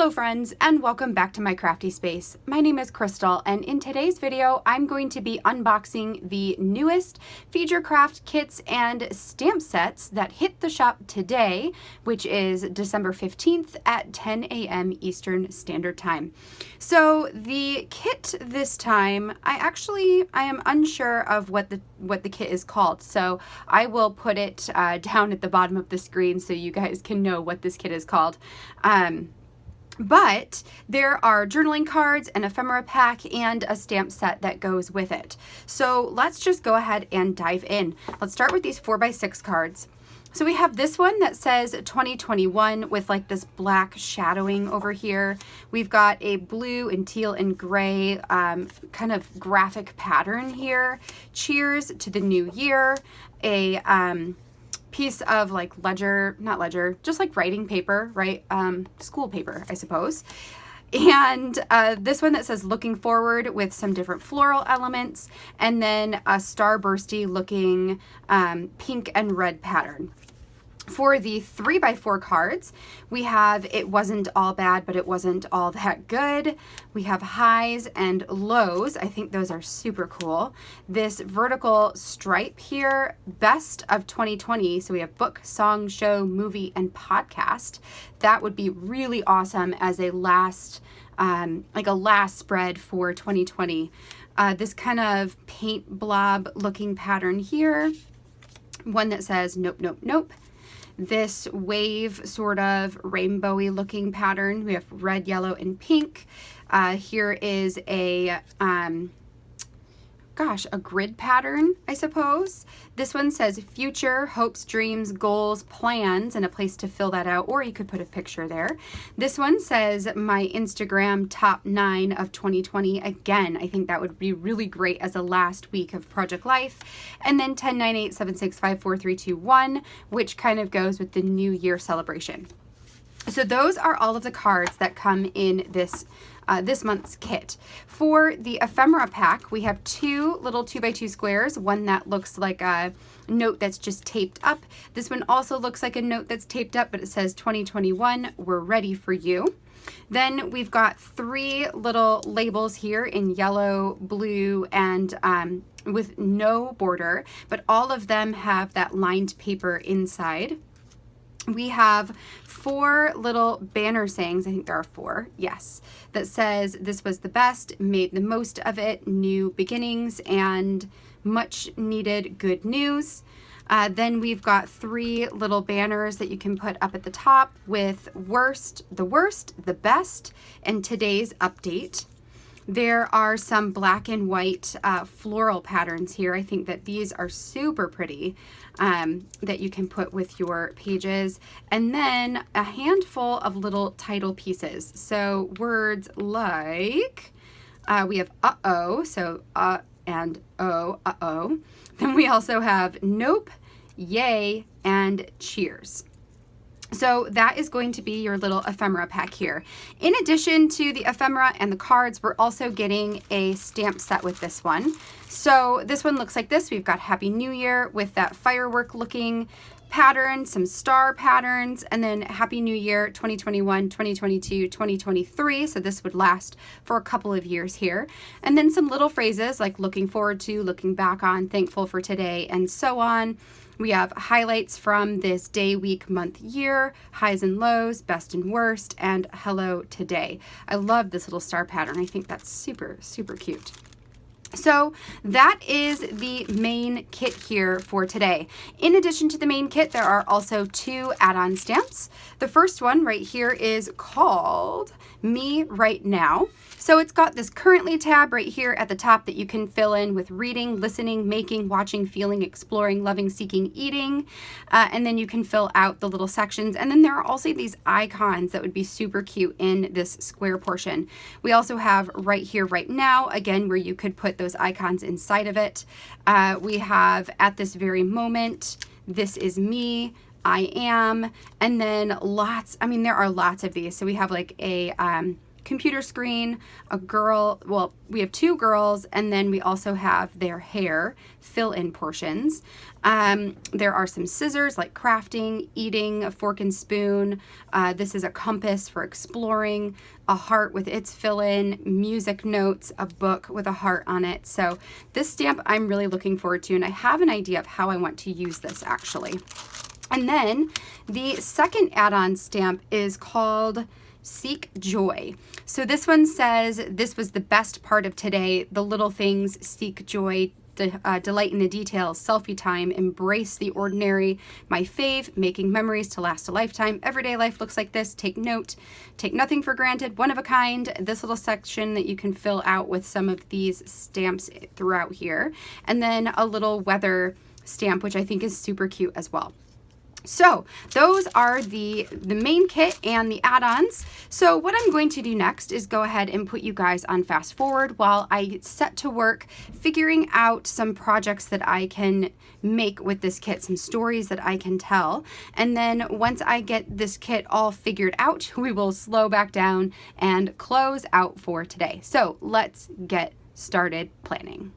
Hello friends, and welcome back to my crafty space. My name is Crystal, and in today's video I'm going to be unboxing the newest Feed Your Craft kits and stamp sets that hit the shop today, which is December 15th at 10 a.m. Eastern Standard Time. So the kit this time, I am unsure of what the kit is called, so I will put it down at the bottom of the screen so you guys can know what this kit is called. But there are journaling cards, an ephemera pack, and a stamp set that goes with it. So let's just go ahead and dive in. Let's start with these 4x6 cards. So we have this one that says 2021 with like this black shadowing over here. We've got a blue and teal and gray kind of graphic pattern here. Cheers to the new year. A piece of like not ledger, just like writing paper, right? School paper, I suppose. And this one that says looking forward with some different floral elements, and then a starbursty looking pink and red pattern. For the 3x4 cards, we have it wasn't all bad, but it wasn't all that good. We have highs and lows. I think those are super cool. This vertical stripe here, best of 2020. So we have book, song, show, movie, and podcast. That would be really awesome as a last, like a last spread for 2020. This kind of paint blob looking pattern here. One that says nope, nope, nope. This wave sort of rainbowy looking pattern. We have red, yellow, and pink. Here is a grid pattern, I suppose. This one says future, hopes, dreams, goals, plans, and a place to fill that out, or you could put a picture there. This one says my Instagram top 9 of 2020. Again, I think that would be really great as a last week of Project Life. And then 10, 9, 8, 7, 6, 5, 4, 3, 2, 1, which kind of goes with the New Year celebration. So those are all of the cards that come in this month's kit. For the ephemera pack, we have two little 2x2 squares, one that looks like a note that's just taped up. This one also looks like a note that's taped up, but it says 2021, we're ready for you. Then we've got three little labels here in yellow, blue, and with no border, but all of them have that lined paper inside. We have four little banner sayings, I think there are four, yes, that says this was the best, made the most of it, new beginnings, and much needed good news. Then we've got three little banners that you can put up at the top with worst, the best, and today's update. There are some black and white floral patterns here. I think that these are super pretty that you can put with your pages. And then a handful of little title pieces. So words like, we have uh-oh, so and oh, uh-oh. Then we also have nope, yay, and cheers. So that is going to be your little ephemera pack here. In addition to the ephemera and the cards, we're also getting a stamp set with this one. So this one looks like this. We've got Happy New Year with that firework looking pattern, some star patterns, and then Happy New Year 2021, 2022, 2023. So this would last for a couple of years here. And then some little phrases like looking forward to, looking back on, thankful for today, and so on. We have highlights from this day, week, month, year, highs and lows, best and worst, and hello today. I love this little star pattern. I think that's super, super cute. So that is the main kit here for today. In addition to the main kit, there are also two add-on stamps. The first one right here is called Me Right Now. So it's got this currently tab right here at the top that you can fill in with reading, listening, making, watching, feeling, exploring, loving, seeking, eating. And then you can fill out the little sections. And then there are also these icons that would be super cute in this square portion. We also have right here, right now, again, where you could put those icons inside of it. We have at this very moment, this is me, I am, and then lots, I mean, there are lots of these. So we have like a computer screen, a girl, well, we have two girls, and then we also have their hair fill-in portions. There are some scissors like crafting, eating, a fork and spoon. This is a compass for exploring, a heart with its fill-in, music notes, a book with a heart on it. So this stamp I'm really looking forward to, and I have an idea of how I want to use this actually. And then the second add-on stamp is called Seek Joy. So this one says, this was the best part of today, the little things, seek joy, delight in the details, selfie time, embrace the ordinary, my fave, making memories to last a lifetime, everyday life looks like this, take note, take nothing for granted, one of a kind, this little section that you can fill out with some of these stamps throughout here, and then a little weather stamp, which I think is super cute as well. So those are the main kit and the add-ons. So what I'm going to do next is go ahead and put you guys on fast forward while I set to work figuring out some projects that I can make with this kit, some stories that I can tell. And then once I get this kit all figured out, we will slow back down and close out for today. So let's get started planning.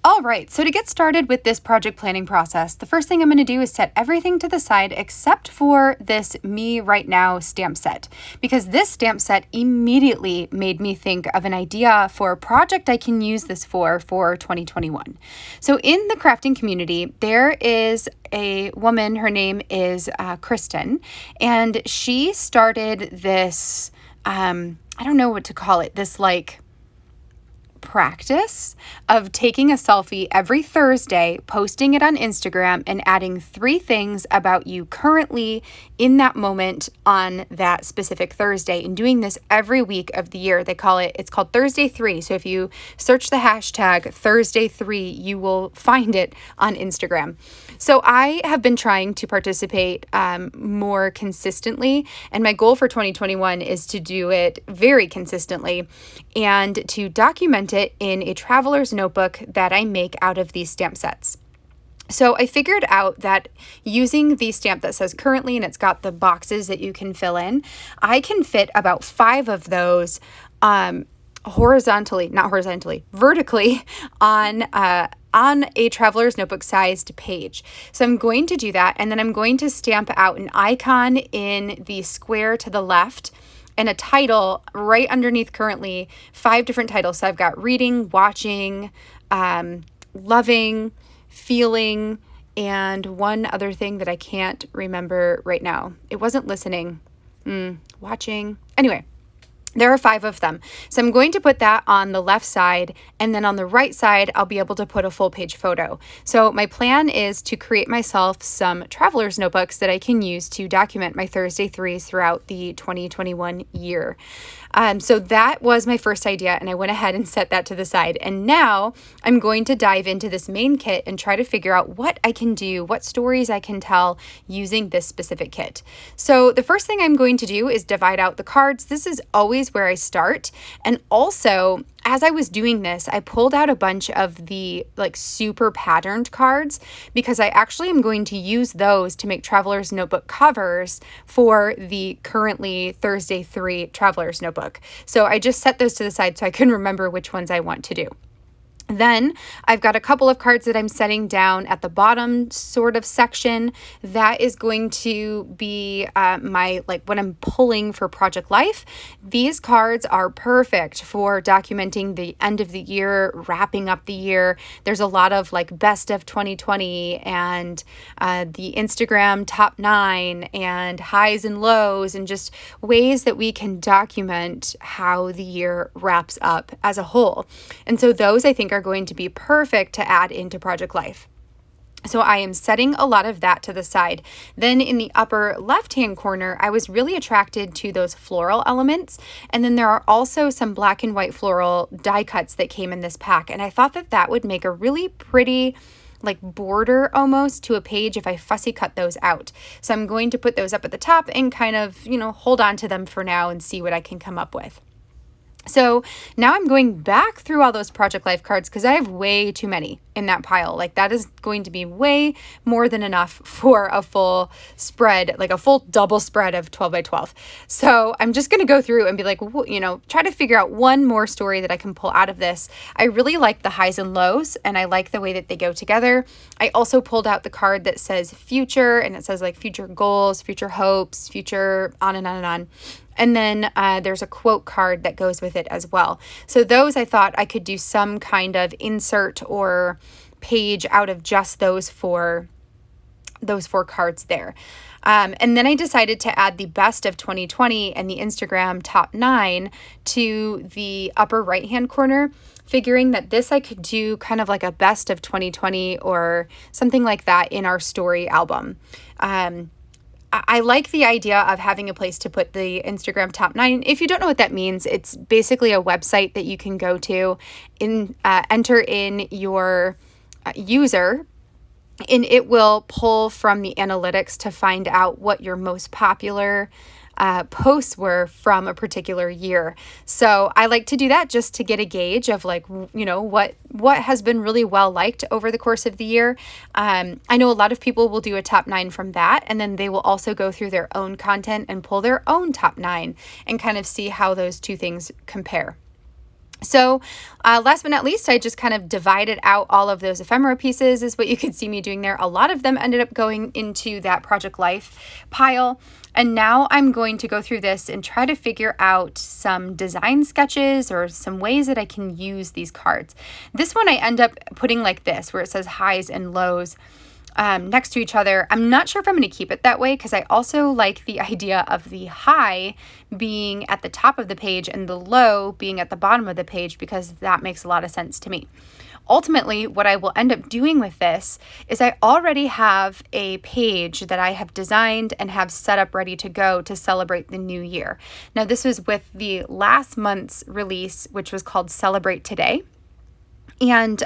All right, so to get started with this project planning process, the first thing I'm going to do is set everything to the side except for this Me Right Now stamp set, because this stamp set immediately made me think of an idea for a project I can use this for 2021. So in the crafting community, there is a woman, her name is Kristen, and she started this, I don't know what to call it, this like practice of taking a selfie every Thursday, posting it on Instagram, and adding 3 things about you currently in that moment on that specific Thursday, and doing this every week of the year. It's called Thursday 3. So if you search the hashtag Thursday 3, you will find it on Instagram. So I have been trying to participate more consistently, and my goal for 2021 is to do it very consistently and to document it in a traveler's notebook that I make out of these stamp sets. So I figured out that using the stamp that says currently, and it's got the boxes that you can fill in, I can fit about 5 of those vertically on a traveler's notebook sized page. So I'm going to do that, and then I'm going to stamp out an icon in the square to the left and a title right underneath currently, 5 different titles. So I've got reading, watching, loving, feeling, and one other thing that I can't remember right now. It wasn't listening, watching. Anyway, there are 5 of them. So I'm going to put that on the left side, and then on the right side, I'll be able to put a full page photo. So my plan is to create myself some traveler's notebooks that I can use to document my Thursday 3s throughout the 2021 year. So that was my first idea, and I went ahead and set that to the side. And now I'm going to dive into this main kit and try to figure out what I can do, what stories I can tell using this specific kit. So the first thing I'm going to do is divide out the cards. This is always where I start. And also, as I was doing this, I pulled out a bunch of the like super patterned cards, because I actually am going to use those to make Traveler's Notebook covers for the currently Thursday 3 Traveler's Notebook. So I just set those to the side so I can remember which ones I want to do. Then I've got a couple of cards that I'm setting down at the bottom sort of section. That is going to be my, like when I'm pulling for Project Life. These cards are perfect for documenting the end of the year, wrapping up the year. There's a lot of like best of 2020 and the Instagram top 9 and highs and lows, and just ways that we can document how the year wraps up as a whole. And so those I think are going to be perfect to add into Project Life. So I am setting a lot of that to the side. Then in the upper left-hand corner, I was really attracted to those floral elements. And then there are also some black and white floral die cuts that came in this pack. And I thought that that would make a really pretty like border almost to a page if I fussy cut those out. So I'm going to put those up at the top and kind of, hold on to them for now and see what I can come up with. So now I'm going back through all those Project Life cards because I have way too many in that pile. Like that is going to be way more than enough for a full spread, like a full double spread of 12 by 12. So I'm just going to go through and be like, try to figure out one more story that I can pull out of this. I really like the highs and lows, and I like the way that they go together. I also pulled out the card that says future, and it says like future goals, future hopes, future on and on and on. And then there's a quote card that goes with it as well. So those I thought I could do some kind of insert or page out of just those four cards there. And then I decided to add the best of 2020 and the Instagram top 9 to the upper right-hand corner, figuring that this I could do kind of like a best of 2020 or something like that in our story album. I like the idea of having a place to put the Instagram top 9. If you don't know what that means, it's basically a website that you can go to, enter in your user, and it will pull from the analytics to find out what your most popular posts were from a particular year. So I like to do that just to get a gauge of like, what has been really well liked over the course of the year. I know a lot of people will do a top 9 from that, and then they will also go through their own content and pull their own top 9 and kind of see how those two things compare. So last but not least, I just kind of divided out all of those ephemera pieces is what you could see me doing there. A lot of them ended up going into that Project Life pile. And now I'm going to go through this and try to figure out some design sketches or some ways that I can use these cards. This one I end up putting like this, where it says highs and lows next to each other. I'm not sure if I'm going to keep it that way because I also like the idea of the high being at the top of the page and the low being at the bottom of the page, because that makes a lot of sense to me. Ultimately, what I will end up doing with this is I already have a page that I have designed and have set up ready to go to celebrate the new year. Now, this was with the last month's release, which was called Celebrate Today. And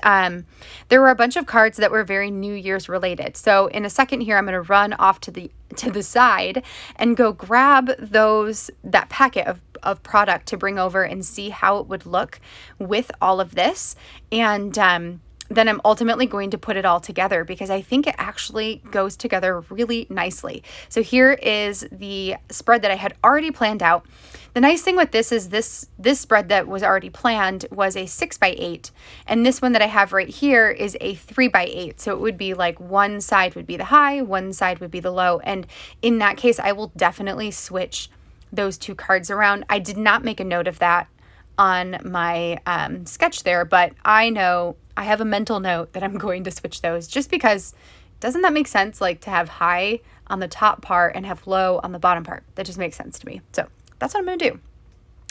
there were a bunch of cards that were very New Year's related. So in a second here, I'm going to run off to the side and go grab that packet of product to bring over and see how it would look with all of this. And then I'm ultimately going to put it all together because I think it actually goes together really nicely. So here is the spread that I had already planned out. The nice thing with this is this spread that was already planned was a 6x8, and this one that I have right here is a 3x8. So it would be like one side would be the high, one side would be the low. And in that case, I will definitely switch those two cards around. I did not make a note of that on my sketch there, but I know I have a mental note that I'm going to switch those just because doesn't that make sense? Like to have high on the top part and have low on the bottom part. That just makes sense to me. So that's what I'm going to do.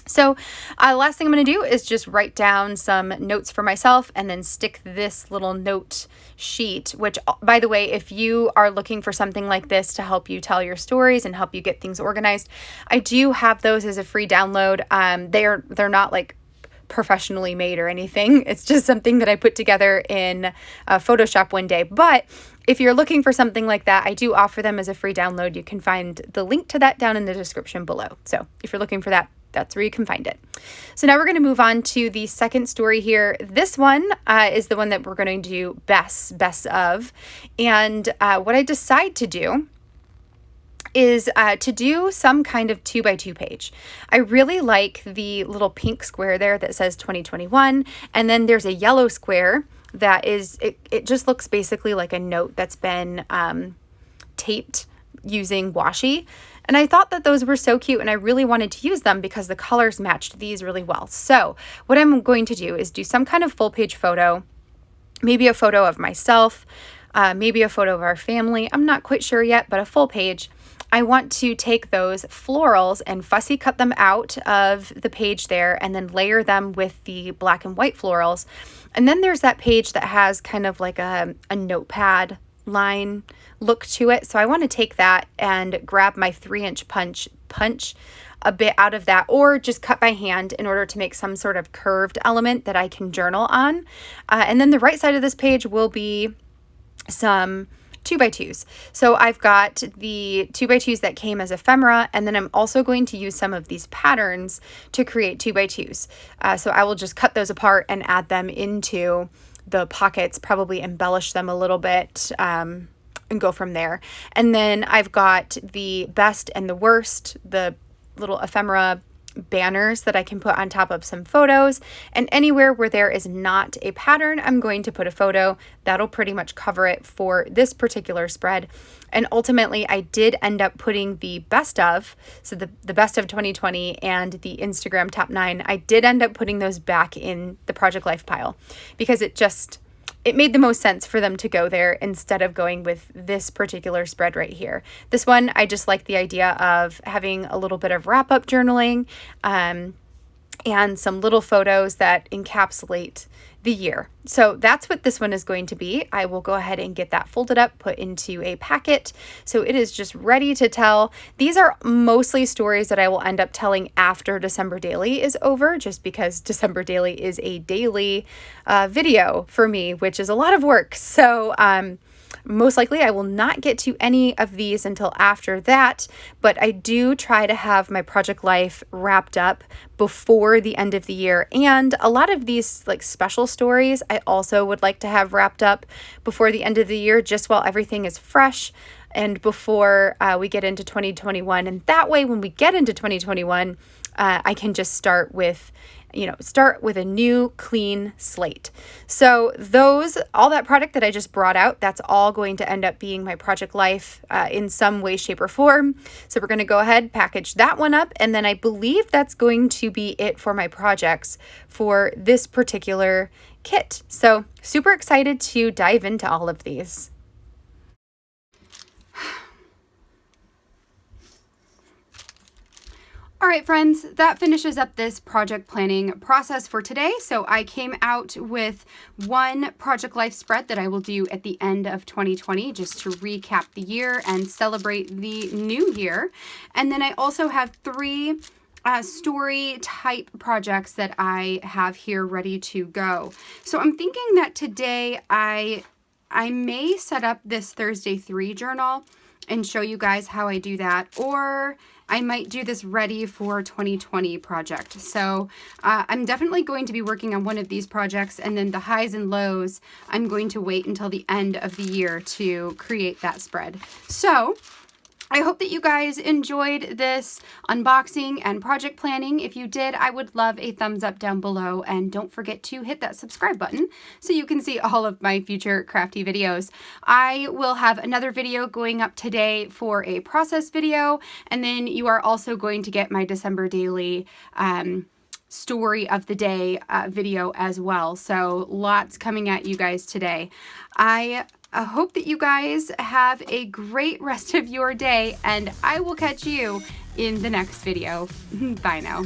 So last thing I'm going to do is just write down some notes for myself and then stick this little note sheet, which, by the way, if you are looking for something like this to help you tell your stories and help you get things organized, I do have those as a free download. They're not like professionally made or anything. It's just something that I put together in Photoshop one day. But if you're looking for something like that, I do offer them as a free download. You can find the link to that down in the description below. So if you're looking for that, that's where you can find it. So now we're going to move on to the second story here. This one is the one that we're going to do best of. And what I decide to do is to do some kind of 2x2 page. I really like the little pink square there that says 2021. And then there's a yellow square that is, it just looks basically like a note that's been taped using washi. And I thought that those were so cute and I really wanted to use them because the colors matched these really well. So what I'm going to do is do some kind of full page photo, maybe a photo of myself, maybe a photo of our family. I'm not quite sure yet, but a full page. I want to take those florals and fussy cut them out of the page there and then layer them with the black and white florals. And then there's that page that has kind of like a notepad line look to it. So I want to take that and grab my 3-inch punch a bit out of that, or just cut by hand in order to make some sort of curved element that I can journal on. And then the right side of this page will be some 2x2s. So I've got the 2x2s that came as ephemera, and then I'm also going to use some of these patterns to create 2x2s. So I will just cut those apart and add them into the pockets, probably embellish them a little bit, and go from there. And then I've got the best and the worst, the little ephemera banners that I can put on top of some photos, and anywhere where there is not a pattern, I'm going to put a photo. That'll pretty much cover it for this particular spread. And ultimately, I did end up putting the best of, so the best of 2020 and the Instagram top 9, I did end up putting those back in the Project Life pile because it made the most sense for them to go there instead of going with this particular spread right here. This one, I just like the idea of having a little bit of wrap-up journaling and some little photos that encapsulate the year. So that's what this one is going to be. I will go ahead and get that folded up, put into a packet. So it is just ready to tell. These are mostly stories that I will end up telling after December Daily is over, just because December Daily is a daily video for me, which is a lot of work. So most likely I will not get to any of these until after that, but I do try to have my Project Life wrapped up before the end of the year. And a lot of these like special stories I also would like to have wrapped up before the end of the year, just while everything is fresh and before we get into 2021. And that way, when we get into 2021, I can just start with a new clean slate. So all that product that I just brought out, that's all going to end up being my Project Life in some way, shape, or form. So we're going to go ahead, package that one up, and then I believe that's going to be it for my projects for this particular kit. So super excited to dive into all of these. All right, friends, that finishes up this project planning process for today. So I came out with one Project Life spread that I will do at the end of 2020, just to recap the year and celebrate the new year. And then I also have 3 story type projects that I have here ready to go. So I'm thinking that today I may set up this Thursday 3 journal and show you guys how I do that, or I might do this ready for 2020 project. So I'm definitely going to be working on one of these projects, and then the highs and lows, I'm going to wait until the end of the year to create that spread. So I hope that you guys enjoyed this unboxing and project planning. If you did, I would love a thumbs up down below, and don't forget to hit that subscribe button so you can see all of my future crafty videos. I will have another video going up today for a process video, and then you are also going to get my December Daily story of the day video as well. So lots coming at you guys today. I hope that you guys have a great rest of your day, and I will catch you in the next video. Bye now.